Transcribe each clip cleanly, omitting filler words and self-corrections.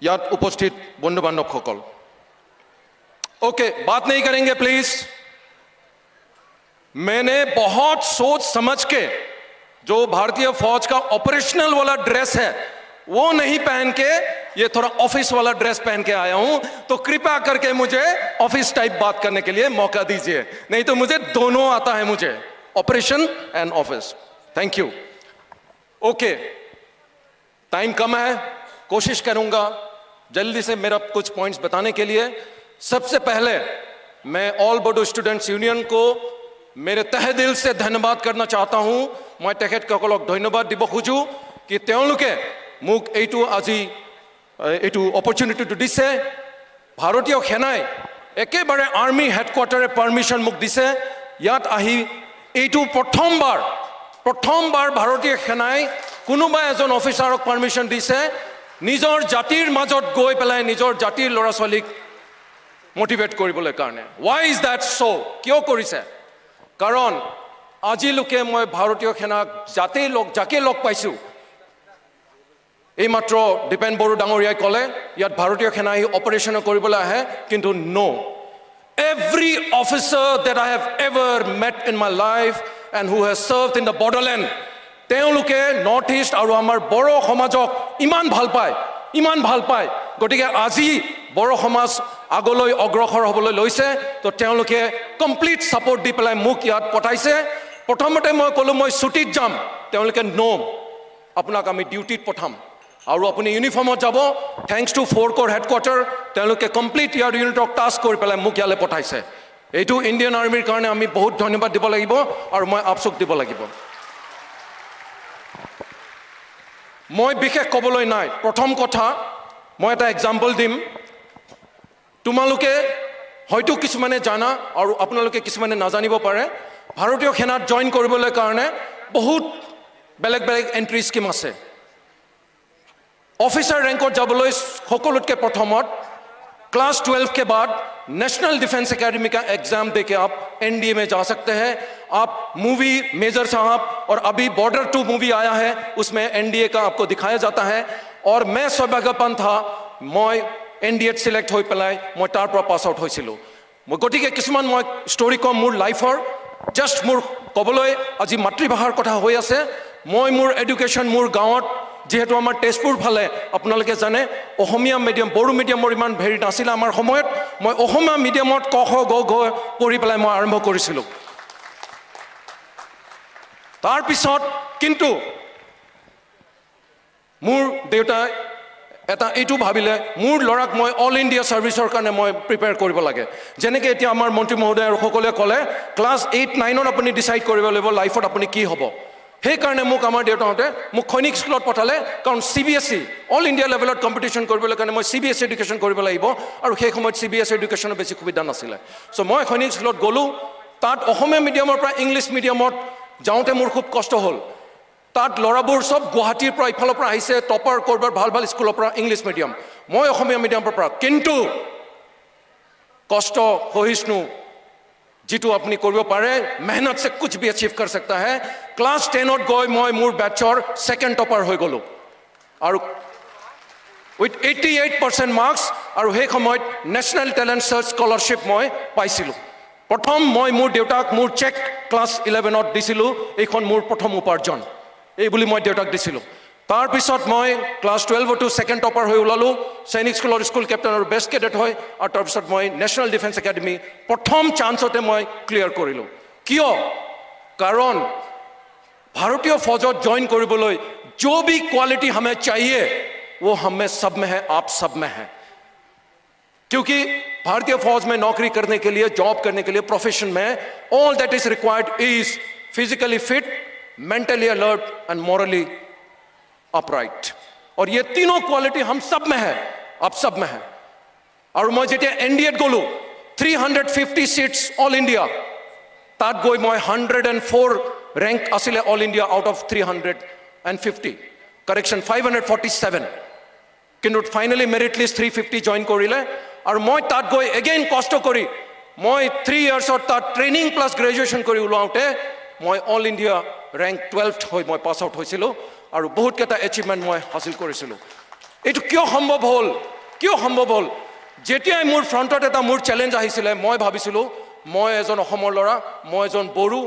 याद उपस्थित बंधु बांधव सकल ओके बात नहीं करेंगे प्लीज। मैंने बहुत सोच समझ के जो भारतीय फौज का ऑपरेशनल वाला ड्रेस है वो नहीं पहन के ये थोड़ा ऑफिस वाला ड्रेस पहन के आया हूं, तो कृपया करके मुझे ऑफिस टाइप बात करने के लिए मौका दीजिए, नहीं तो मुझे दोनों आता है, मुझे operation and office. Thank you. Okay time कम है, कोशिश करूंगा जल्दी से मेरा कुछ पॉइंट्स बताने के लिए। सबसे पहले मैं ऑल बोडो स्टूडेंट्स यूनियन को मेरे तहे दिल से धन्यवाद करना चाहता हूं। मैं तेखेतসকলক धन्यवाद দিব खोजो कि তেওঁলোকে মোক এইটো আজি এইটো অপৰচুনিটিটো দিছে। ভাৰতীয় সেনাই একেবাৰে আৰ্মি হেডকোৱাৰ্টাৰে পাৰমিশন মোক দিছে ইয়াত আহি। এইটো প্ৰথমবাৰ ভাৰতীয় সেনাই কোনোবা এজন অফিচাৰক পাৰমিশন দিছে নিজৰ জাতিৰ মাজত গৈ পেলাই নিজৰ জাতিৰ ল'ৰা ছোৱালীক মোটিভেট কৰিবলৈ কাৰণে। Why is that so? কিয় কৰিছে? কাৰণ আজিলৈকে মই ভাৰতীয় সেনাক যাকে লগ পাইছো, এইমাত্ৰ দীপেন বড়ো ডাঙৰীয়াই ক'লে ইয়াত ভাৰতীয় সেনাই অপাৰেশ্যন কৰিবলৈ আহে, কিন্তু নো, every officer that I have ever met in my life and who has served in the borderland, তেওঁলোকে নৰ্থ ইষ্ট আৰু আমাৰ বড়ো সমাজক ইমান ভাল পায়। গতিকে আজি বড়ো সমাজ আগলৈ অগ্ৰসৰ হ'বলৈ লৈছে, তো তেওঁলোকে কমপ্লিট ছাপোৰ্ট দি পেলাই মোক ইয়াত পঠাইছে। প্ৰথমতে মই ক'লো মই ছুটীত যাম, তেওঁলোকে নো, আপোনাক আমি ডিউটিত পঠাম আৰু আপুনি ইউনিফৰ্মত যাব। থেংকছ টু 4 কোৰ হেডকোৱাৰ্টাৰ, তেওঁলোকে কমপ্লিট ইয়াৰ ইউনিটক টাস্ক কৰি পেলাই মোক ইয়ালৈ পঠাইছে। এইটো ইণ্ডিয়ান আৰ্মিৰ কাৰণে আমি বহুত ধন্যবাদ দিব লাগিব আৰু মই আফচোস দিব লাগিব। মই বিশেষ ক'বলৈ নাই। প্ৰথম কথা মই এটা এক্সাম্পল দিম। তোমালোকে হয়তো কিছুমানে জানা আৰু আপোনালোকে কিছুমানে নাজানিব পাৰে, ভাৰতীয় সেনাত জইন কৰিবলৈ কাৰণে বহুত বেলেগ এণ্ট্ৰি স্কিম আছে। ऑफिसर रैंकत जाबले सकलोतके प्रथमत क्लास 12 के बाद नेशनल डिफेंस एकेडमी का एग्जाम देके आप एनडीए में जा सकते हैं। आप मूवी मेजर साहब और अभी बॉर्डर 2 मूवी आया है, उसमें एनडीए का आपको दिखाया जाता है। और मैं सौभाग्यवान था, मैं एनडीए सिलेक्ट हो पेलाय मैं तार पर पास आउट होइसिलो। गति के किछुमान मैं स्टोरी कम मोर लाइफर जस्ट मोर कबले আজি मातृभाषार कथा हो आछे। मैं मोर एडुकेशन मोर गाँवत যেহেতু আমাৰ তেজপুৰ ফালে আপোনালোকে জানে অসমীয়া মিডিয়াম বড়ো মিডিয়ামৰ ইমান ভেৰি নাছিলে আমাৰ সময়ত, মই অসমীয়া মিডিয়ামত ক খ গ ঘ পঢ়ি পেলাই মই আৰম্ভ কৰিছিলোঁ। তাৰপিছত কিন্তু মোৰ দেউতাই এটা এইটো ভাবিলে মোৰ ল'ৰাক মই অল ইণ্ডিয়া ছাৰ্ভিচৰ কাৰণে মই প্ৰিপেয়াৰ কৰিব লাগে। যেনেকৈ এতিয়া আমাৰ মন্ত্ৰী মহোদয় আৰু সকলোৱে ক'লে ক্লাছ 8-9ত আপুনি ডিচাইড কৰিব লাগিব লাইফত আপুনি কি হ'ব। সেইকাৰণে মোক আমাৰ দেউতাহঁতে মোক সৈনিক স্কুলত পঠালে, কাৰণ CBSE অল ইণ্ডিয়া লেভেলত কম্পিটিশ্যন কৰিবলৈ কাৰণে মই CBSE এডুকেশ্যন কৰিব লাগিব, আৰু সেই সময়ত CBSE এডুকেশ্যনৰ বেছি সুবিধা নাছিলে। চ' মই সৈনিক স্কুলত গ'লোঁ। তাত অসমীয়া মিডিয়ামৰ পৰা ইংলিছ মিডিয়ামত যাওঁতে মোৰ খুব কষ্ট হ'ল। তাত ল'ৰাবোৰ চব গুৱাহাটীৰ পৰা ইফালৰ পৰা আহিছে, টপাৰ কৰবাৰ ভাল স্কুলৰ পৰা ইংলিছ মিডিয়াম, মই অসমীয়া মিডিয়ামৰ পৰা। কিন্তু কষ্ট সহিষ্ণু जितु अपनी करिब पारे, मेहनत से कुछ भी अचीव कर सकता है। क्लास 10 गई मैं मोर बैचर सेकेंड टपार हो गलो और उइथ 88% मार्क्स और हे समय नेशनल टैलेंट सर्च स्कॉलरशिप मैं पाइसिलो। प्रथम मैं मोर देउताक मोर चेक क्लास 11 दिसिलो, एखन मोर प्रथम उपार्जन এই বুলি মই দেউতাক দিছিলোঁ। তাৰপিছত মই ক্লাছ 12 সেকেণ্ড টপাৰ হৈ ওলালোঁ, সৈনিক স্কুলৰ স্কুল কেপ্টেইন আৰু বেষ্ট কেডেট হয়। আৰু তাৰপিছত মই নেশ্যনেল ডিফেন্স একাডেমি প্ৰথম চান্সতে মই ক্লিয়াৰ কৰিলোঁ। কিয়? কাৰণ ভাৰতীয় ফৌজত জইন কৰিবলৈ जो भी क्वालिटी हमें चाहिए वो हमें सब में है, आप सब में है। क्योंकि भारतीय फौज में नौकरी करने के लिए, जॉब करने के लिए, प्रोफेशन में all that is required is physically fit, mentally alert and morally upright. और ये तीनों क्वालिटी हम सब में है, आप सब में है। और मैं जेटा एनडीए गलो 350 सीट्स ऑल इंडिया, तात गई मैं 104 रैंक आसिले all India out of 350, correction 547। কিন্তু ফাইনালি মেৰিট লিষ্ট 350 জইন কৰিলে। আৰু মই তাত গৈ এগেইন কষ্ট কৰি মই 3 ইয়াৰ্ছত তাত ট্ৰেইনিং প্লাছ গ্ৰেজুৱেশ্যন কৰি ওলাওঁতে মই অল ইণ্ডিয়া ৰেংক 12th হৈ মই পাছ আউট হৈছিলোঁ। আৰু বহুতকেইটা এচিভমেণ্ট মই হাসিল কৰিছিলোঁ এইটো কিয় সম্ভৱ হ'ল যেতিয়াই মোৰ ফ্ৰণ্টত এটা মোৰ চেলেঞ্জ আহিছিলে মই ভাবিছিলোঁ মই এজন অসমৰ ল'ৰা মই এজন বড়ো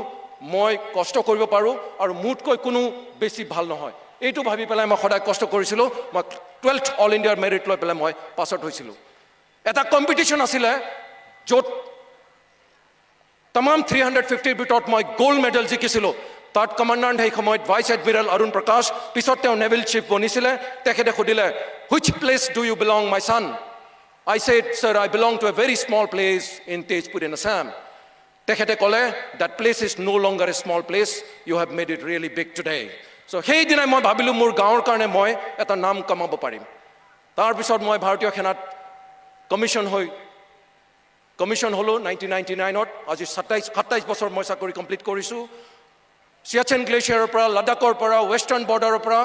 মই কষ্ট কৰিব পাৰোঁ আৰু মোতকৈ কোনো বেছি ভাল নহয় এইটো ভাবি পেলাই মই সদায় কষ্ট কৰিছিলোঁ মই 12th অল ইণ্ডিয়াৰ মেৰিট লৈ পেলাই মই পাছত হৈছিলোঁ এটা কম্পিটিশ্যন আছিলে য'ত तमाम 350 ভিতৰত মই গোল্ড মেডেল জিকিছিলোঁ তাত কমাণ্ডাণ্ট সেই সময়ত ভাইচ এডমিৰেল অৰুণ প্ৰকাশ পিছত তেওঁ নেভেল চিফ বনিছিলে তেখেতে সুধিলে which place do you belong my son I said, sir, I belong to a very small place in Tezpur in Assam. তেখেতে ক'লে that place is no longer a small place. You have made it really big today. So সেই দিনাই মই ভাবিলোঁ মোৰ গাঁৱৰ কাৰণে মই এটা নাম কমাব পাৰিম তাৰপিছত মই ভাৰতীয় সেনাত কমিশ্যন হ'লোঁ 1999ত আজি 27 বছৰ মই চাকৰি কমপ্লিট কৰিছোঁ চিয়াচেন গ্লেচিয়াৰৰ পৰা লাডাখৰ পৰা ৱেষ্টাৰ্ণ বৰ্ডাৰৰ পৰা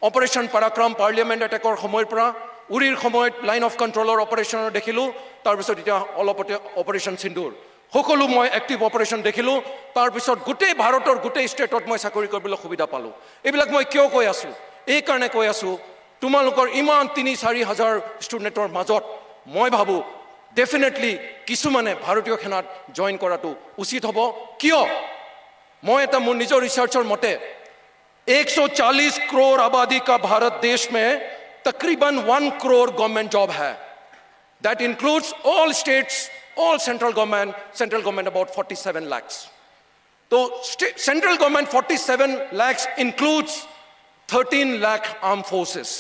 অপাৰেশ্যন পৰাক্ৰম পাৰ্লিয়ামেণ্ট এটেকৰ সময়ৰ পৰা উৰিৰ সময়ত লাইন অফ কণ্ট্ৰলৰ অপাৰেশ্যন দেখিলোঁ তাৰপিছত এতিয়া অলপতে অপাৰেশ্যন সিন্দুৰ সকলো মই এক্টিভ অপাৰেশ্যন দেখিলোঁ তাৰপিছত গোটেই ভাৰতৰ গোটেই ষ্টেটত মই চাকৰি কৰিবলৈ সুবিধা পালোঁ এইবিলাক মই কিয় কৈ আছোঁ এইকাৰণে কৈ আছোঁ তোমালোকৰ ইমান 3-4 হাজাৰ ষ্টুডেণ্টৰ মাজত মই ভাবোঁ ডেফিনেটলি কিছুমানে ভাৰতীয় সেনাত জইন কৰাটো উচিত হ'ব কিয় মই এটা মোৰ নিজৰ ৰিচাৰ্চৰ মতে 140 करोड़ आबादी का भारत देश में तकरीबन 1 करोड़ गवर्नमेंट जॉब है that includes all states all central government about 47 lakhs तो central government 47 lakhs includes 13 lakh armed forces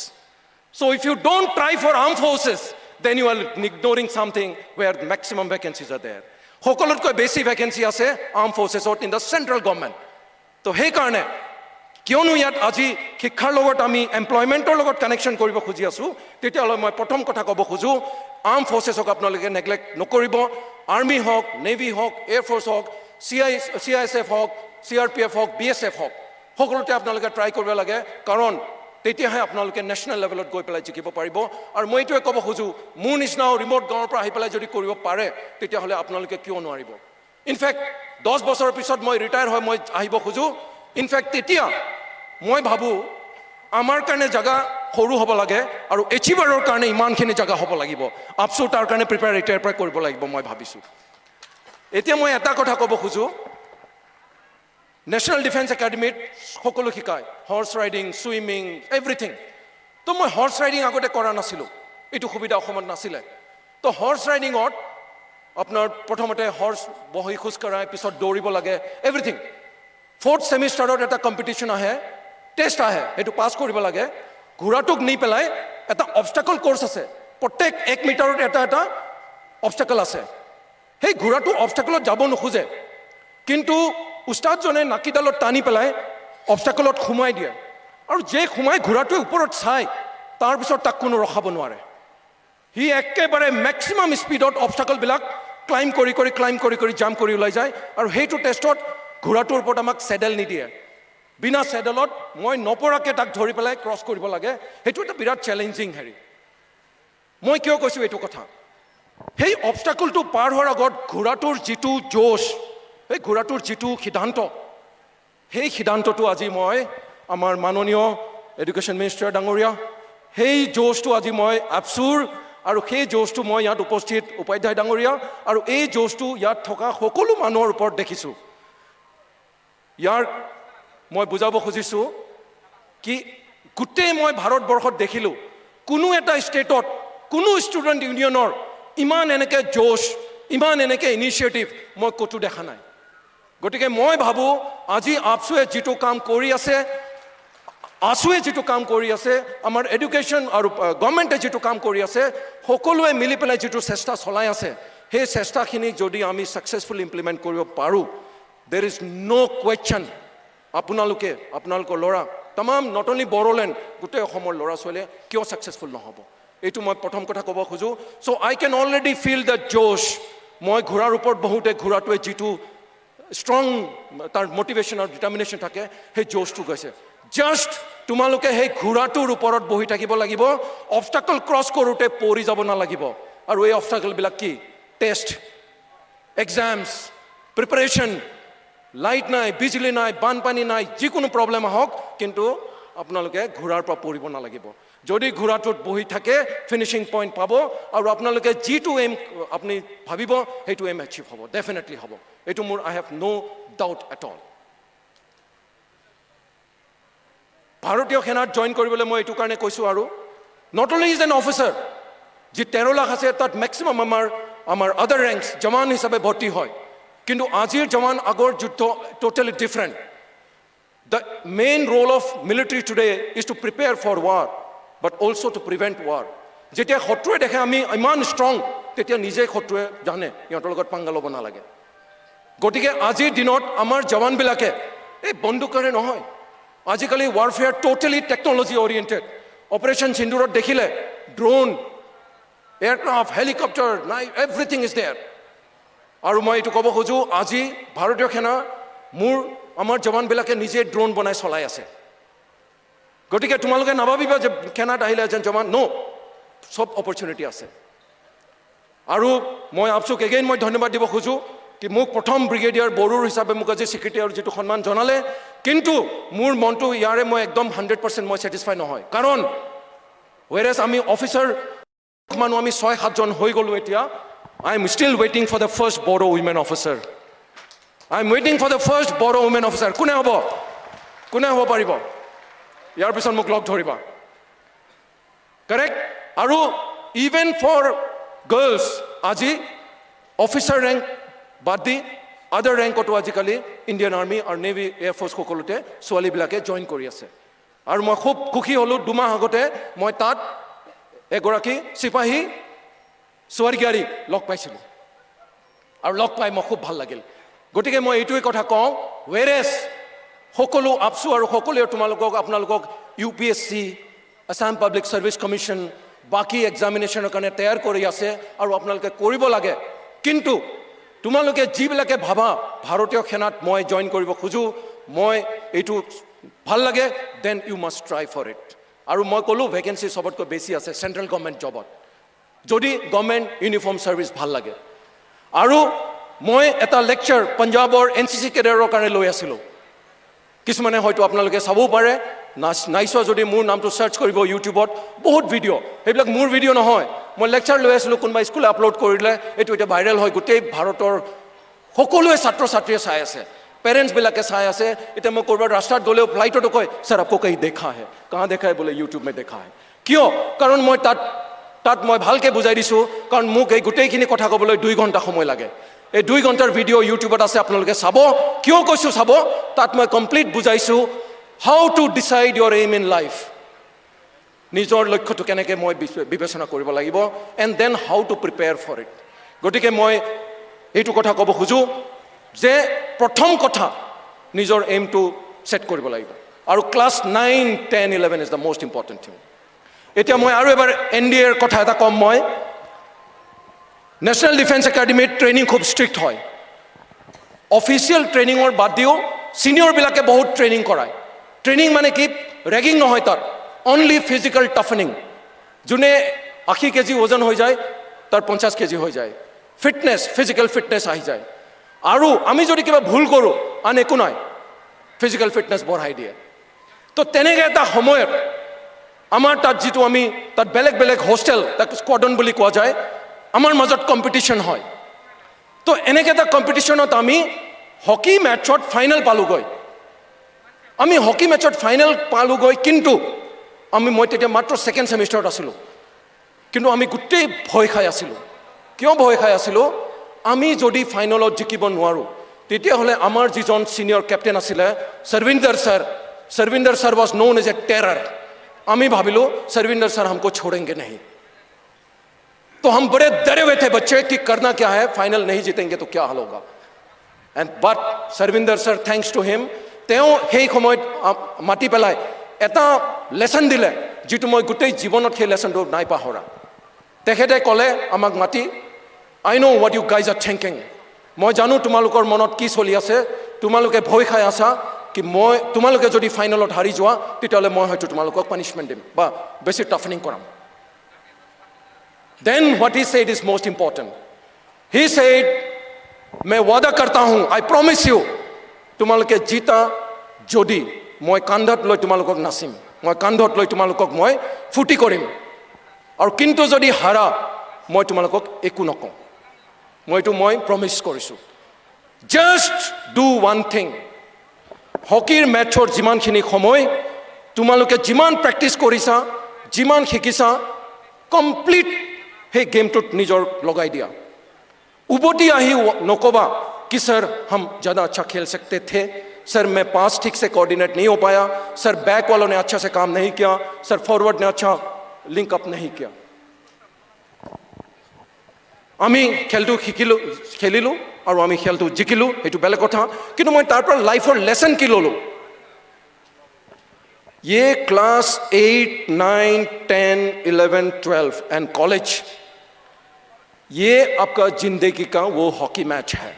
so if you don't try for armed forces then you are ignoring something where maximum vacancies are there সকলোতকৈ বেছি vacancy আছে armed ফ'ৰ্চেছত in the central government তো সেইকাৰণে কিয়নো ইয়াত আজি শিক্ষাৰ লগত আমি এমপ্লয়মেণ্টৰ লগত কানেকশ্যন কৰিব খুজি আছোঁ তেতিয়াহ'লে মই প্ৰথম কথা ক'ব খোজোঁ আৰ্ম ফ'ৰ্চেছক আপোনালোকে নেগলেক্ট নকৰিব আৰ্মি হওক নেভি হওক এয়াৰফ'ৰ্চ হওক CISF হওক CRPF হওক BSF হওক সকলোতে আপোনালোকে ট্ৰাই কৰিব লাগে কাৰণ তেতিয়াহে আপোনালোকে নেশ্যনেল লেভেলত গৈ পেলাই জিকিব পাৰিব আৰু মই এইটোৱে ক'ব খোজোঁ মোৰ নিচিনাও ৰিম'ট গাঁৱৰ পৰা আহি পেলাই যদি কৰিব পাৰে তেতিয়াহ'লে আপোনালোকে কিয় নোৱাৰিব ইনফেক্ট 10 বছৰৰ পিছত মই ৰিটায়াৰ হৈ মই আহিব খোজোঁ ইনফেক্ট তেতিয়া মই ভাবোঁ আমাৰ কাৰণে জাগা সৰু হ'ব লাগে আৰু এচিভাৰৰ কাৰণে ইমানখিনি জাগা হ'ব লাগিব আপছো তাৰ কাৰণে প্ৰিপেয়াৰ এতিয়াৰ পৰা কৰিব লাগিব মই ভাবিছোঁ এতিয়া মই এটা কথা ক'ব খোজোঁ নেশ্যনেল ডিফেন্স একাডেমীত সকলো শিকায় হৰ্চ ৰাইডিং ছুইমিং এভৰিথিং তো মই হৰ্চ ৰাইডিং আগতে কৰা নাছিলোঁ এইটো সুবিধা অসমত নাছিলে তো হৰ্চ ৰাইডিঙত আপোনাৰ প্ৰথমতে হৰ্চ বহি খোজ কঢ়াই পিছত দৌৰিব লাগে এভৰিথিং 4th ছেমিষ্টাৰত এটা কম্পিটিশ্যন আহে টেষ্ট আহে সেইটো পাছ কৰিব লাগে ঘোঁৰাটোক নি পেলাই এটা অবষ্টাকল কোৰ্চ আছে প্ৰত্যেক 1 মিটাৰত এটা অবষ্টাকল আছে সেই ঘোঁৰাটো অবষ্টাকলত যাব নোখোজে কিন্তু উস্তাদজনে নাকিডালত টানি পেলাই অবষ্টাকলত সোমাই দিয়ে আৰু যে সোমাই ঘোঁৰাটোৱে ওপৰত চাই তাৰপিছত তাক কোনো ৰখাব নোৱাৰে সি একেবাৰে মেক্সিমাম স্পীডত অবষ্টাকলবিলাক ক্লাইম্ব কৰি জাম্প কৰি ওলাই যায় আৰু সেইটো টেষ্টত ঘোঁৰাটোৰ ওপৰত আমাক চেডেল নিদিয়ে বিনা চেডেলত মই নপৰাকৈ তাক ধৰি পেলাই ক্ৰছ কৰিব লাগে সেইটো এটা বিৰাট চেলেঞ্জিং হেৰি মই কিয় কৈছোঁ এইটো কথা সেই অবষ্টাকলটো পাৰ হোৱাৰ আগত ঘোঁৰাটোৰ যিটো জোশ এই ঘোঁৰাটোৰ যিটো সিদ্ধান্ত সেই সিদ্ধান্তটো আজি মই আমাৰ মাননীয় এডুকেশ্যন মিনিষ্টাৰ ডাঙৰীয়া সেই জোশটো আজি মই আপচুৰ আৰু সেই জোশটো মই ইয়াত উপস্থিত উপাধ্যায় ডাঙৰীয়া আৰু এই জোশটো ইয়াত থকা সকলো মানুহৰ ওপৰত দেখিছোঁ ইয়াৰ মই বুজাব খুজিছোঁ কি গোটেই মই ভাৰতবৰ্ষত দেখিলোঁ কোনো এটা ষ্টেটত কোনো ষ্টুডেণ্ট ইউনিয়নৰ ইমান এনেকৈ জোশ ইমান এনেকৈ ইনিচিয়েটিভ মই ক'তো দেখা নাই গতিকে মই ভাবোঁ আজি আপচুৱে যিটো কাম কৰি আছে আমাৰ এডুকেশ্যন আৰু গভৰ্ণমেণ্টে যিটো কাম কৰি আছে সকলোৱে মিলি পেলাই যিটো চেষ্টা চলাই আছে সেই চেষ্টাখিনি যদি আমি ছাকচেছফুলি ইমপ্লিমেণ্ট কৰিব পাৰোঁ দেৰ ইজ ন' কুৱেশ্যন আপোনালোকৰ ল'ৰা তামাম নট অনলি বড়োলেণ্ড গোটেই অসমৰ ল'ৰা ছোৱালীয়ে কিয় ছাকচেছফুল নহ'ব এইটো মই প্ৰথম কথা ক'ব খোজোঁ so' I can already feel the josh মই ঘোঁৰাৰ ওপৰত বহুতে ঘোঁৰাটোৱে যিটো ষ্ট্ৰং তাৰ মটিভেশ্যন আৰু ডিটাৰমিনেশ্যন থাকে সেই জোশটো গৈছে জাষ্ট তোমালোকে সেই ঘোঁৰাটোৰ ওপৰত বহি থাকিব লাগিব অবষ্টাকল ক্ৰছ কৰোঁতে পৰি যাব নালাগিব আৰু এই অবষ্টাকলবিলাক কি টেষ্ট এক্সামছ প্ৰিপাৰেশ্যন লাইট নাই, বিজুলী নাই, বানপানী নাই, যিকোনো প্ৰব্লেম আহক, কিন্তু আপোনালোকে ঘোঁৰাৰ পৰা পৰিব নালাগিব। যদি ঘোঁৰাটোত বহি থাকে ফিনিচিং পইণ্ট পাব, আৰু আপোনালোকে যিটো এম আপুনি ভাবিব সেইটো এম এচিভ হ'ব, ডেফিনেটলি হ'ব। এইটো মোৰ I have no' doubt at all. ভাৰতীয় সেনাত জইন কৰিবলৈ মই এইটো কাৰণে কৈছোঁ, আৰু not only is an officer, যি 13 লাখ আছে তাত মেক্সিমাম আমাৰ আদাৰ ৰেংকছ জৱান হিচাপে ভৰ্তি হয়, কিন্তু আজিৰ জৱান আগৰ যুদ্ধ totally different. The main role of military today is to prepare for war, but also to prevent war. যেতিয়া শত্ৰুৱে দেখে আমি ইমান ষ্ট্ৰং, তেতিয়া নিজে শত্ৰুৱে জানে ইহঁতৰ লগত পাংগা ল'ব নালাগে। গতিকে আজিৰ দিনত আমাৰ জৱানবিলাকে এই বন্দুকেৰে নহয়, আজিকালি warfare totally technology oriented. Operation সিন্দুৰত দেখিলে ড্ৰোন, এয়াৰক্ৰাফ্ট, হেলিকপ্টাৰ, নাই, এভৰিথিং ইজ দেয়াৰ। আৰু মই এইটো ক'ব খোজোঁ, আজি ভাৰতীয় সেনা আমাৰ জৱানবিলাকে নিজে ড্ৰোন বনাই চলাই আছে। গতিকে তোমালোকে নাভাবিবা যে সেনাত আহিলে এজন জৱান, ন', চব অপৰচুনিটি আছে। আৰু মই আপচোক এগেইন মই ধন্যবাদ দিব খোজোঁ কি মোক প্ৰথম ব্ৰিগেডিয়াৰ বড়োৰ হিচাপে মোক আজি স্বীকৃতি আৰু যিটো সন্মান জনালে, কিন্তু মোৰ মনটো ইয়াৰে মই একদম 100% মই ছেটিছফাই নহয়। কাৰণ ৱেৰেজ আমি অফিচাৰ মানুহ আমি 6-7জন হৈ গ'লোঁ এতিয়া। আই এম ষ্টিল ৱেইটিং for the first Bodo women officer. I am ৱেইটিং for the first Bodo women officer. কোনে হ'ব পাৰিব? ইয়াৰ পিছত মোক লগ ধৰিবা, কাৰেক্ট? আৰু ইভেন ফৰ গাৰ্লছ, আজি অফিচাৰ ৰেংক বাদ দি আদাৰ ৰেংকতো আজিকালি ইণ্ডিয়ান আৰ্মি আৰু নেভি, এয়াৰফ'ৰ্চ সকলোতে ছোৱালীবিলাকে জইন কৰি আছে। আৰু মই খুব সুখী হ'লোঁ, 2 মাহ আগতে মই তাত এগৰাকী চিপাহী স্বৰ্গীয়াৰীক লগ পাইছিলোঁ, আৰু লগ পাই মই খুব ভাল লাগিল। গতিকে মই এইটোৱে কথা কওঁ, ৱেৰেজ সকলো আপচু আৰু সকলোৱে আপোনালোকক UPSC, Assam public service commission, বাকী এক্সামিনেশ্যনৰ কাৰণে তৈয়াৰ কৰি আছে, আৰু আপোনালোকে কৰিব লাগে। কিন্তু তোমালোকে যিবিলাকে ভাবা ভাৰতীয় সেনাত মই জইন কৰিব খোজোঁ, মই এইটো ভাল লাগে, then you must try for it. আৰু মই ক'লোঁ ভেকেঞ্চি চবতকৈ বেছি আছে চেণ্ট্ৰেল গভৰ্ণমেণ্ট জবত, যদি গভৰ্ণমেণ্ট ইউনিফৰ্ম ছাৰ্ভিচ ভাল লাগে। আৰু মই এটা লেকচাৰ পাঞ্জাৱৰ NCC কেডাৰৰ কাৰণে লৈ আছিলোঁ। কিছুমানে হয়তো আপোনালোকে চাবও পাৰে, নাইচোৱা যদি মোৰ নামটো চাৰ্চ কৰিব ইউটিউবত, বহুত ভিডিঅ', সেইবিলাক মোৰ ভিডিঅ' নহয়, মই লেকচাৰ লৈ আছিলোঁ, কোনোবা স্কুলে আপলোড কৰিলে, এইটো এতিয়া ভাইৰেল হয়, গোটেই ভাৰতৰ সকলোৱে ছাত্ৰ ছাত্ৰীয়ে চাই আছে, পেৰেণ্টছবিলাকে চাই আছে। এতিয়া মই ক'ৰবাত ৰাস্তাত গ'লেও ফ্লাইটতো কয়, ছাৰ আপকো কहीं দেখা হে? কাहाँ দেখা হে? বোলে ইউটিউব মে দেখা হে। কিয়? কাৰণ মই তাত মই ভালকৈ বুজাই দিছোঁ, কাৰণ মোক এই গোটেইখিনি কথা ক'বলৈ 2 ঘণ্টা সময় লাগে। এই 2 ঘণ্টাৰ ভিডিঅ' ইউটিউবত আছে, আপোনালোকে চাব। কিয় কৈছোঁ চাব? তাত মই কমপ্লিট বুজাইছোঁ how to decide your aim in life, নিজৰ লক্ষ্যটো কেনেকৈ মই বিবেচনা কৰিব লাগিব, and then how to prepare for it. গতিকে মই এইটো কথা ক'ব খোজোঁ যে প্ৰথম কথা নিজৰ এইমটো ছেট কৰিব লাগিব, আৰু class 9, 10, 11 is the most important thing. এতিয়া মই আৰু এবাৰ NDAৰ কথা এটা ক'ম। মই নেশ্যনেল ডিফেন্স একাডেমীত ট্ৰেইনিং খুব ষ্ট্ৰিক্ট হয়। অফিচিয়েল ট্ৰেইনিঙৰ বাদ দিও ছিনিয়ৰবিলাকে বহুত ট্ৰেইনিং কৰায়। ট্ৰেইনিং মানে কি? ৰেগিং নহয় তাত, অনলি ফিজিকেল টাফেনিং। যোনে 80 কেজি ওজন হৈ যায় তাৰ 50 কেজি হৈ যায়। ফিটনেছ, ফিজিকেল ফিটনেছ আহি যায়। আৰু আমি যদি কিবা ভুল কৰোঁ, আন একো নাই, ফিজিকেল ফিটনেছ বঢ়াই দিয়ে। তো তেনেকৈ এটা সময়ত আমাৰ তাত যিটো আমি তাত বেলেগ বেলেগ হোষ্টেল, তাক স্কোৱাড্ৰন বুলি কোৱা যায়, আমাৰ মাজত কম্পিটিশ্যন হয়। তো এনেকৈ এটা কম্পিটিশ্যনত আমি হকী মেটছত ফাইনেল পালোঁগৈ। আমি হকী মেটছত ফাইনেল পালোঁগৈ, কিন্তু মই তেতিয়া মাত্ৰ 2nd ছেমিষ্টাৰত আছিলোঁ, কিন্তু আমি গোটেই ভয় খাই আছিলোঁ। কিয় ভয় খাই আছিলোঁ? আমি যদি ফাইনেলত জিকিব নোৱাৰোঁ, তেতিয়াহ'লে আমাৰ যিজন ছিনিয়ৰ কেপ্টেইন আছিলে Sarvinder sir was known as a terror. আমি ভাবিলো सरविंदर सर हमको छोड़ेंगे नहीं, तो हम बड़े डरे हुए थे बच्चे कि करना क्या है, फाइनल नहीं जीतेंगे तो क्या हाल होगा। And but Sarvinder sir, thanks to him, তেওঁ সেই সময়ত মাতি পেলাই এটা লেসন দিলে, যিটো মই গোটেই জীৱনত সেই লেসনটো নাই পাহৰা। তেখেতে ক'লে আমাক মাতি, I know what you guys are thinking, মই জানো তোমালোকৰ মনত কি চলি আছে, তোমালোকে ভয় খাই আছা কি তোমালোকে যদি ফাইনেলত হাৰি যোৱা তেতিয়াহ'লে মই হয়তো তোমালোকক পানিশমেণ্ট দিম বা বেছি টাফেনিং কৰাম। Then what he said is most important. He said, मैं वादा करता हूं, I promise you, তোমালোকে জিতা যদি মই কান্ধত লৈ তোমালোকক নাচিম, মই কান্ধত লৈ তোমালোকক মই ফুটি কৰিম, আৰু কিন্তু যদি হাৰা মই তোমালোকক একো নকওঁ। মই প্ৰমিছ কৰিছোঁ। Just do one thing. হকীৰ মেটছৰ যিমানখিনি সময় তোমালোকে যিমান প্ৰেক্টিছ কৰিছা, যিমান শিকিছা, কমপ্লিট সেই গেমটোত নিজৰ লগাই দিয়া। उबोटी आही नकोबा कि सर हम ज़्यादा अच्छा खेल सकते थे, सर मैं पास ठीक से कोऑर्डिनेट नहीं हो पाया, सर बैक वालों ने अच्छा से काम नहीं किया, सर फॉरवर्ड ने अच्छा लिंक अप नहीं किया। आमी खेलटू खेलिलो और आमी खेलटू जिकिलो, एटू बेलेग कथा, किन्तु मैं तार पर लाइफर लेसन कि ललो। ये क्लास 8, 9, 10, 11, 12 एंड कॉलेज, ये आपका जिंदगी का वो हॉकी मैच है।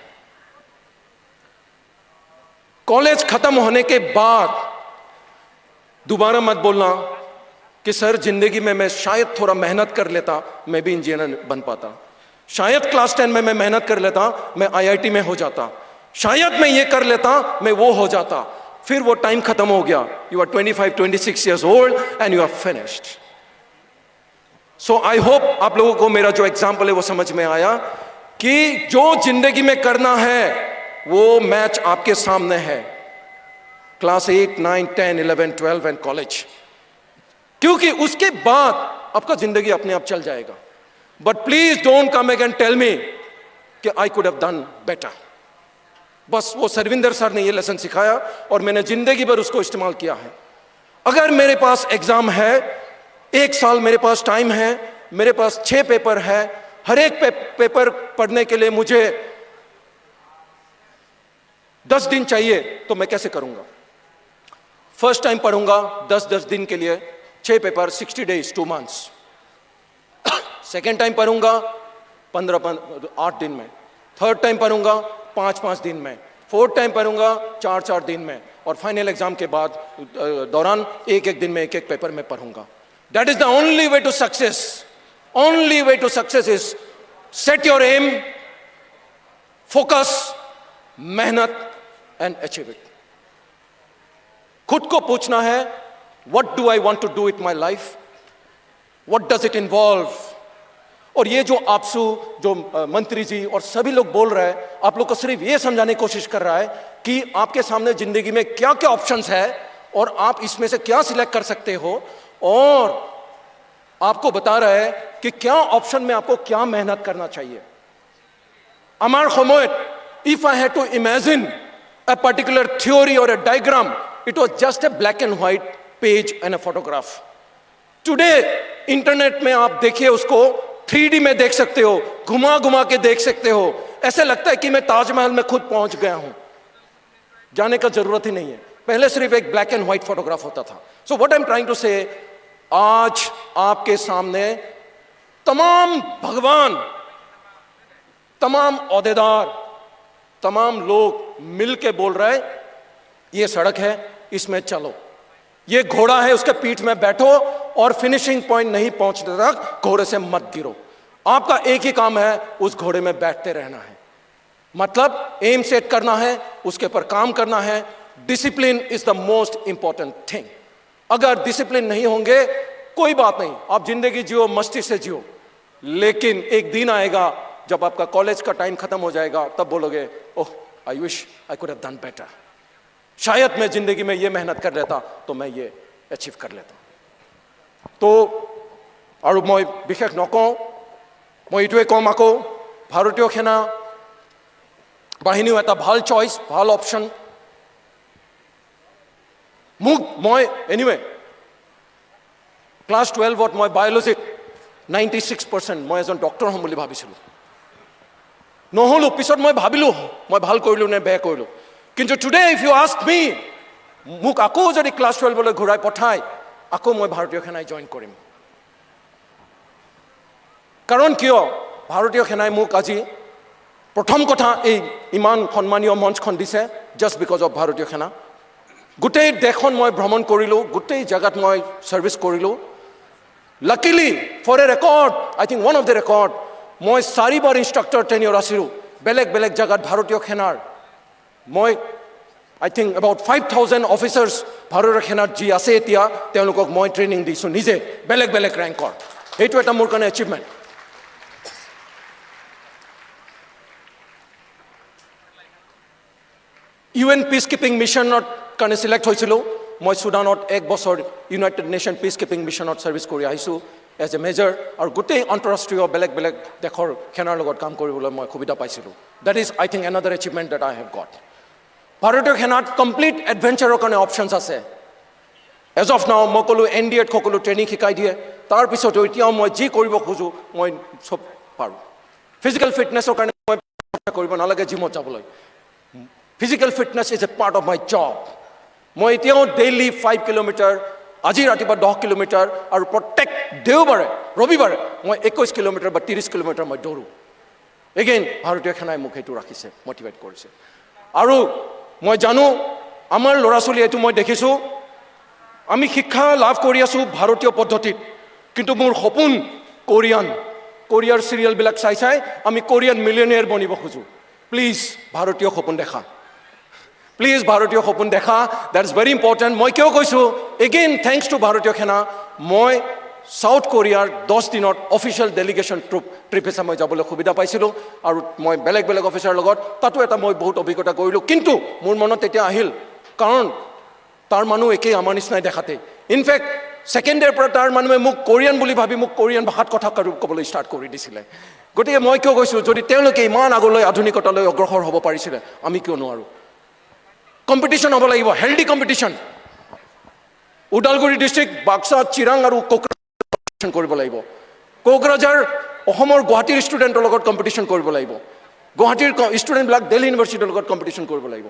कॉलेज खत्म होने के बाद दोबारा मत बोलना कि सर जिंदगी में मैं शायद थोड़ा मेहनत कर लेता मैं भी इंजीनियर बन पाता, शायद क्लास 10 में मैं मेहनत कर लेता मैं IIT में हो जाता, शायद मैं ये कर लेता मैं वो हो जाता। फिर वो टाइम खत्म हो गया। You are 25, 26 years old and you are finished. So I hope आप लोगों को मेरा जो एग्जाम्पल है वो समझ में आया कि जो जिंदगी में करना है वो मैच आपके सामने है। क्लास 8, 9, 10, 11, 12 एंड कॉलेज, क्योंकि उसके बाद आपका जिंदगी अपने आप चल जाएगा। But please don't come back and tell me कि I could have done better. बस वो सरविंदर सर ने ये लेसन सिखाया और मैंने जिंदगी भर उसको इस्तेमाल किया है। अगर मेरे पास एग्जाम है, 1 साल मेरे पास टाइम है, मेरे पास 6 पेपर है, हर एक पेपर पढ़ने के लिए मुझे 10 दिन चाहिए, तो मैं कैसे करूंगा? फर्स्ट टाइम पढ़ूंगा 10 दिन के लिए 6 paper, 60 days, 2 months। Second time पढ़ूंगा 8 दिन में, थर्ड टाइम पढ़ूंगा 5 दिन में, फोर्थ टाइम पढ़ूंगा 4 दिन में, और फाइनल एग्जाम के बाद दौरान एक दिन में एक पेपर में पढ़ूंगा। That is the only way to success. Only way to success is set your aim, focus, मेहनत and achieve it. खुद को पूछना है, what do I want to do with my life? What does it involve? और ये जो आपसू जो मंत्री जी और सभी लोग बोल रहे हैं, आप लोग को सिर्फ ये समझाने की कोशिश कर रहा है कि आपके सामने जिंदगी में क्या क्या ऑप्शंस है और आप इसमें से क्या सिलेक्ट कर सकते हो, और आपको बता रहा है कि क्या ऑप्शन में आपको क्या मेहनत करना चाहिए। Amar Khamot, if I had to imagine a particular theory or a diagram, it was just a black and white page and a photograph. Today internet में आप देखिए उसको 3D में देख सकते हो, घुमा घुमा के देख सकते हो, ऐसे लगता है कि मैं ताजमहल में खुद पहुंच गया हूं, जाने का जरूरत ही नहीं है। पहले सिर्फ एक ब्लैक एंड व्हाइट फोटोग्राफ होता था। So what I am trying to say, आज आपके सामने तमाम भगवान, तमाम ओहदेदार, तमाम लोग मिलके बोल रहे हैं ये सड़क है, इसमें चलो, ये घोड़ा है उसके पीठ में बैठो और फिनिशिंग पॉइंट नहीं पहुंचने तक घोड़े से मत गिरो। आपका एक ही काम है, उस घोड़े में बैठते रहना है। मतलब एम सेट करना है, उसके ऊपर काम करना है। Discipline is the most important thing. अगर डिसिप्लिन नहीं होंगे कोई बात नहीं, आप जिंदगी जियो, मस्ती से जियो, लेकिन एक दिन आएगा जब आपका कॉलेज का टाइम खत्म हो जाएगा, तब बोलोगे oh I wish I could have done better, शायद मैं जिंदगी में ये मेहनत कर लेता तो मैं ये अचीव कर लेता। तो और मैं विशेष नकওঁ, मैं এইটোৱে কম আকৌ ভাৰতীয় সেনা বাহিনীও এটা ভাল চইচ, ভাল অপশ্যন। মই এনিৱে ক্লাছ 12ত মই বায়'লজিত 96%, মই এজন ডক্টৰ হ'ম বুলি ভাবিছিলোঁ, নহ'লো। পিছত মই ভাবিলোঁ মই ভাল কৰিলোঁ নে বেয়া কৰিলোঁ। কিন্তু টুডে ইফ ইউ আস্ক মি, মোক আকৌ যদি ক্লাছ 12লৈ ঘূৰাই পঠায়, আকৌ মই ভাৰতীয় সেনাই জইন কৰিম। কাৰণ কিয়, ভাৰতীয় সেনাই মোক আজি প্ৰথম কথা এই ইমান সন্মানীয় মঞ্চখন দিছে, জাষ্ট বিকজ অফ ভাৰতীয় সেনা। গোটেই দেশখন মই ভ্ৰমণ কৰিলোঁ, গোটেই জেগাত মই ছাৰ্ভিচ কৰিলোঁ। Luckily for a record, I think one of the record, মই 4 বাৰ ইনষ্ট্ৰাক্টৰ টেনিয়ৰ আছিলোঁ বেলেগ বেলেগ জেগাত ভাৰতীয় সেনাৰ। মই I think about 5,000 officers ভাৰতীয় সেনাত যি আছে এতিয়া তেওঁলোকক মই ট্ৰেইনিং দিছোঁ নিজে বেলেগ বেলেগ ৰেংকৰ এইটো এটা মোৰ কাৰণে এচিভমেণ্ট UN peacekeeping মিছনত কাৰণে সিলেক্ট হৈছিলোঁ মই সুদানত 1 বছৰ ইউনাইটেড নেশ্যন peacekeeping মিছনত সাৰ্ভিস কৰি আহিছোঁ এজ এ মেজৰ আৰু গোটেই আন্তঃৰাষ্ট্ৰীয় বেলেগ বেলেগ দেশৰ সেনাৰ লগত কাম কৰিবলৈ মই সুবিধা পাইছিলোঁ that is I think another achievement that I have got ভাৰতীয় সেনাত কমপ্লিট এডভেঞ্চাৰৰ কাৰণে অপশ্যনছ আছে এজ অফ নাও মই ক'লোঁ NDAত সকলো ট্ৰেইনিং শিকাই দিয়ে তাৰপিছত এতিয়াও মই যি কৰিব খোজোঁ মই চব পাৰোঁ ফিজিকেল ফিটনেছৰ কাৰণে মই কৰিব নালাগে জিমত যাবলৈ physical fitness is a part of my job মই এতিয়াও ডেইলি 5 কিলোমিটাৰ আজি ৰাতিপুৱা 10 কিলোমিটাৰ আৰু প্ৰত্যেক দেওবাৰে ৰবিবাৰে মই 21 কিলোমিটাৰ বা 30 কিলোমিটাৰ মই দৌৰোঁ এগেইন ভাৰতীয় সেনাই মোক সেইটো ৰাখিছে মটিভেট কৰিছে আৰু মই জানো আমাৰ ল'ৰা ছোৱালী এইটো মই দেখিছোঁ আমি শিক্ষা লাভ কৰি আছোঁ ভাৰতীয় পদ্ধতিত কিন্তু মোৰ সপোন কোৰিয়াৰ চিৰিয়েলবিলাক চাই চাই আমি কোৰিয়ান মিলিয়নিয়াৰ বনিব খোজোঁ প্লিজ ভাৰতীয় সপোন দেখা প্লিজ ভাৰতীয় সপোন দেখা দ্যাট ইজ ভেৰি ইম্পৰ্টেণ্ট মই কিয় কৈছোঁ এগেইন থেংকছ টু ভাৰতীয় সেনা মই সাউথ কোৰিয়াৰ 10 দিনত অফিচিয়েল ডেলিগেশ্যন ট্ৰিপ হিচাপে মই যাবলৈ সুবিধা পাইছিলোঁ আৰু মই বেলেগ বেলেগ অফিচাৰৰ লগত তাতো এটা মই বহুত অভিজ্ঞতা কৰিলোঁ কিন্তু মোৰ মনত তেতিয়া আহিল কাৰণ তাৰ মানুহ একেই আমাৰ নিচিনাই দেখাতে ইনফেক্ট ছেকেণ্ড ডেৰ পৰা তাৰ মানুহে মোক কোৰিয়ান বুলি ভাবি মোক কোৰিয়ান ভাষাত কথা ক'বলৈ ষ্টাৰ্ট কৰি দিছিলে গতিকে মই কিয় কৈছোঁ যদি তেওঁলোকে ইমান আগলৈ আধুনিকতালৈ অগ্ৰসৰ হ'ব পাৰিছিলে আমি কিয় নোৱাৰোঁ কম্পিটিশ্যন হ'ব লাগিব healthy competition Udalguri district Baksa Chirang আৰু কোকৰাঝাৰ কৰিব লাগিব কোকৰাঝাৰ অসমৰ গুৱাহাটীৰ ষ্টুডেণ্টৰ লগত কম্পিটিশ্যন কৰিব লাগিব গুৱাহাটীৰ ষ্টুডেণ্টবিলাক দিল্লী ইউনিভাৰ্চিটিৰ লগত কম্পিটিশ্যন কৰিব লাগিব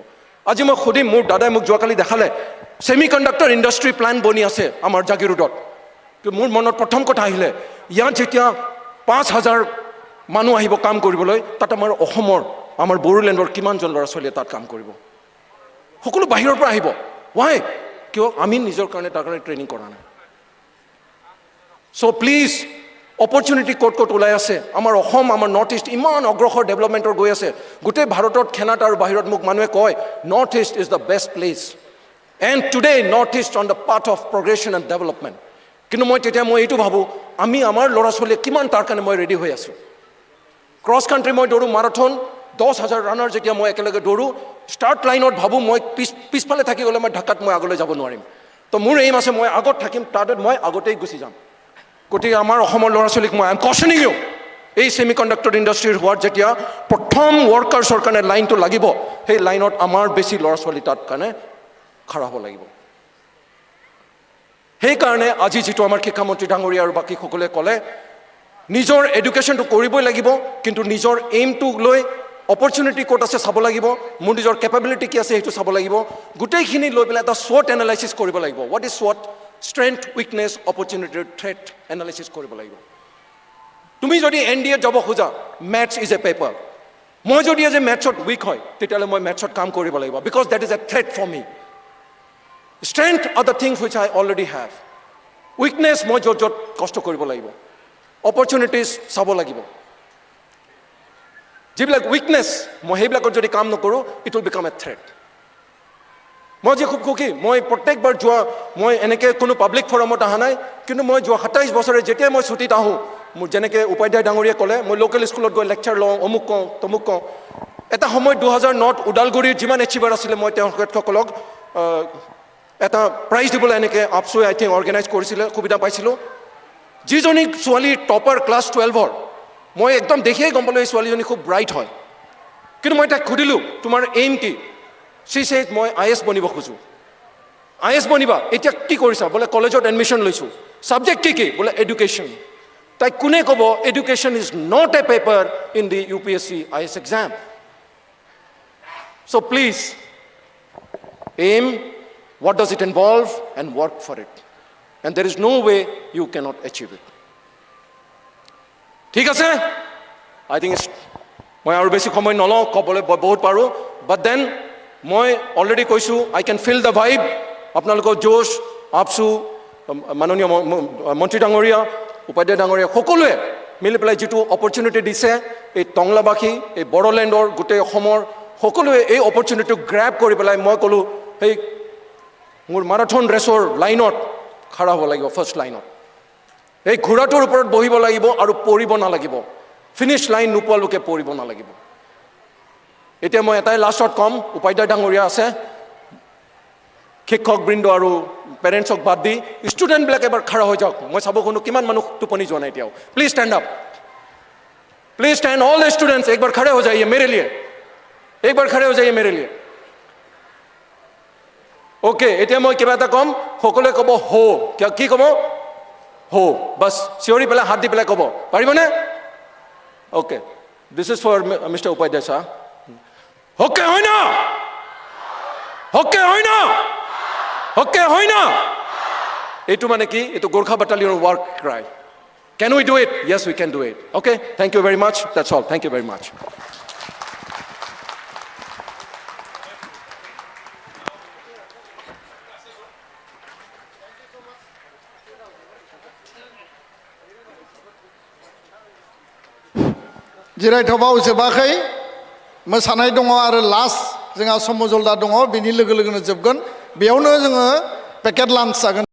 আজি মই সুধিম মোৰ দাদাই মোক যোৱাকালি দেখালে ছেমি কণ্ডাক্টৰ ইণ্ডাষ্ট্ৰী প্লান বনি আছে আমাৰ জাগিৰোডত মোৰ মনত প্ৰথম কথা আহিলে ইয়াত যেতিয়া 5,000 মানুহ আহিব কাম কৰিবলৈ তাত আমাৰ অসমৰ আমাৰ বড়োলেণ্ডৰ কিমানজন ল'ৰা ছোৱালীয়ে তাত কাম কৰিব সকলো বাহিৰৰ পৰা আহিব ৱাই কিয় আমি নিজৰ কাৰণে তাৰ কাৰণে ট্ৰেইনিং কৰা নাই চ' প্লিজ অপৰচুনিটি ক'ত ক'ত ওলাই আছে আমাৰ অসম আমাৰ নৰ্থ ইষ্ট ইমান অগ্ৰসৰ ডেভেলপমেণ্টৰ গৈ আছে গোটেই ভাৰতত খেনাত আৰু বাহিৰত মোক মানুহে কয় north east is the best place and today north east on the path of progression and development কিন্তু মই তেতিয়া মই এইটো ভাবোঁ আমি আমাৰ ল'ৰা ছোৱালীয়ে কিমান তাৰ কাৰণে মই ৰেডি হৈ আছোঁ ক্ৰছ কাণ্ট্ৰি মই দৌৰোঁ মাৰাথন 10,000 ৰানাৰ যেতিয়া মই একেলগে দৌৰোঁ ষ্টাৰ্ট লাইনত ভাবোঁ মই পিছফালে থাকি গ'লে মই ঢাকাত মই আগলৈ যাব নোৱাৰিম তো মোৰ এইম আছে মই আগত থাকিম তাত মই আগতেই গুচি যাম গতিকে আমাৰ অসমৰ ল'ৰা ছোৱালীক মই আই এম কশ্যনিং ইউ এই ছেমি কণ্ডাক্টৰ ইণ্ডাষ্ট্ৰীৰ হোৱাত যেতিয়া প্ৰথম ৱৰ্কাৰ্ছৰ কাৰণে লাইনটো লাগিব সেই লাইনত আমাৰ বেছি ল'ৰা ছোৱালী তাত কাৰণে খাৰা হ'ব লাগিব সেইকাৰণে আজি যিটো আমাৰ শিক্ষামন্ত্ৰী ডাঙৰীয়া আৰু বাকী সকলোৱে ক'লে নিজৰ এডুকেশ্যনটো কৰিবই লাগিব কিন্তু নিজৰ এইমটো লৈ অপৰচুনিটি ক'ত আছে চাব লাগিব মোৰ নিজৰ কেপাবিলিটি কি আছে সেইটো চাব লাগিব গোটেইখিনি লৈ পেলাই এটা SWOT এনালাইচিছ কৰিব লাগিব what is SWOT strength weakness opportunity threat analysis কৰিব লাগিব তুমি যদি NDA যাব খোজা মেথছ ইজ এ পেপাৰ মই যদি আজি মেথছত উইক হয় তেতিয়াহ'লে মই মেথছত কাম কৰিব লাগিব because that is a threat for me strength are the things which I already have weakness মই য'ত য'ত কষ্ট কৰিব লাগিব অপৰচুনিটিজ চাব লাগিব যিবিলাক উইকনেছ মই সেইবিলাকত যদি কাম নকৰোঁ it will become a threat মই যে খুব সুখী মই প্ৰত্যেকবাৰ যোৱা মই এনেকৈ কোনো পাব্লিক ফৰামত অহা নাই কিন্তু মই যোৱা 27 বছৰে যেতিয়াই মই ছুটীত আহোঁ মোৰ যেনেকৈ উপাধ্যায় ডাঙৰীয়ে ক'লে মই লোকেল স্কুলত গৈ লেকচাৰ লওঁ অমুক কওঁ তমুক কওঁ এটা সময়ত 2009ত ওদালগুৰিৰ যিমান এচিভাৰ আছিলে মই তেখেতসকলক এটা প্ৰাইজ দিবলৈ এনেকৈ আপচুৱে আই থিংক অৰ্গেনাইজ কৰিছিলে সুবিধা পাইছিলোঁ যিজনী ছোৱালী টপাৰ ক্লাছ 12ৰ মই একদম দেখিয়েই গম পালোঁ এই ছোৱালীজনী খুব ব্ৰাইট হয় কিন্তু মই তাইক সুধিলোঁ তোমাৰ এইম কি সি ছেড মই IAS বনিব খোজোঁ IAS বনিবা এতিয়া কি কৰিছা বোলে কলেজত এডমিশ্যন লৈছোঁ ছাবজেক্ট কি বোলে এডুকেশ্যন তাইক কোনে ক'ব education is not a paper in the UPSC IAS exam so' please aim what does it involve and work for it and there is no way you cannot achieve it ঠিক আছে I think মই আৰু বেছি সময় নলওঁ ক'বলৈ বহুত পাৰোঁ but then মই অলৰেডি কৈছোঁ I can feel the vibe আপোনালোকৰ জোশ আপচু মাননীয় মন্ত্ৰী ডাঙৰীয়া উপাধ্যায় ডাঙৰীয়া সকলোৱে মিলি পেলাই যিটো অপৰচুনিটি দিছে এই টংলাবাসী এই বড়োলেণ্ডৰ গোটেই অসমৰ সকলোৱে এই অপৰচুনিটিটো গ্ৰেব কৰি পেলাই মই ক'লোঁ সেই মোৰ মাৰাথন ৰেচৰ লাইনত খাৰা হ'ব লাগিব ফাৰ্ষ্ট লাইনত এই ঘোঁৰাটোৰ ওপৰত বহিব লাগিব আৰু পৰিব নালাগিব ফিনিছ লাইন নোপোৱালৈকে পৰিব নালাগিব এতিয়া মই এটাই লাষ্টত ক'ম উপাধ্যায় ডাঙৰীয়া আছে শিক্ষকবৃন্দ আৰু পেৰেণ্টছক বাদ দি ষ্টুডেণ্টবিলাক এবাৰ খাৰা হৈ যাওক মই চাব কোনো কিমান মানুহ টোপনি যোৱা নাই এতিয়াও please stand up please stand all the students एक बार खड़े हो जाइए मेरे लिए एक बार खड़े हो जाइए मेरे लिए ओके এতিয়া মই কিবা এটা কম সকলোৱে ক'ব হো কি ক'ব হো বাস চিঞৰি পেলাই হাত দি পেলাই ক'ব পাৰিবনে okay this is for mister Upadhyay sir okay হয় না ওকে হয় না ওকে হয় না এইটো মানে কি এইটো গোৰ্খা বাটালিয়নৰ war cry Can we do it? Yes, we can do it. Okay, thank you very much. That's all. Thank you very much. जिरायथावआव जोबाखै मोसानाय दङ आरो लास्ट जोंहा समजलदा दङ बेनि लोगो लोगोनो जोबगोन बेयावनो जोङो पेकेट लान्च जागोन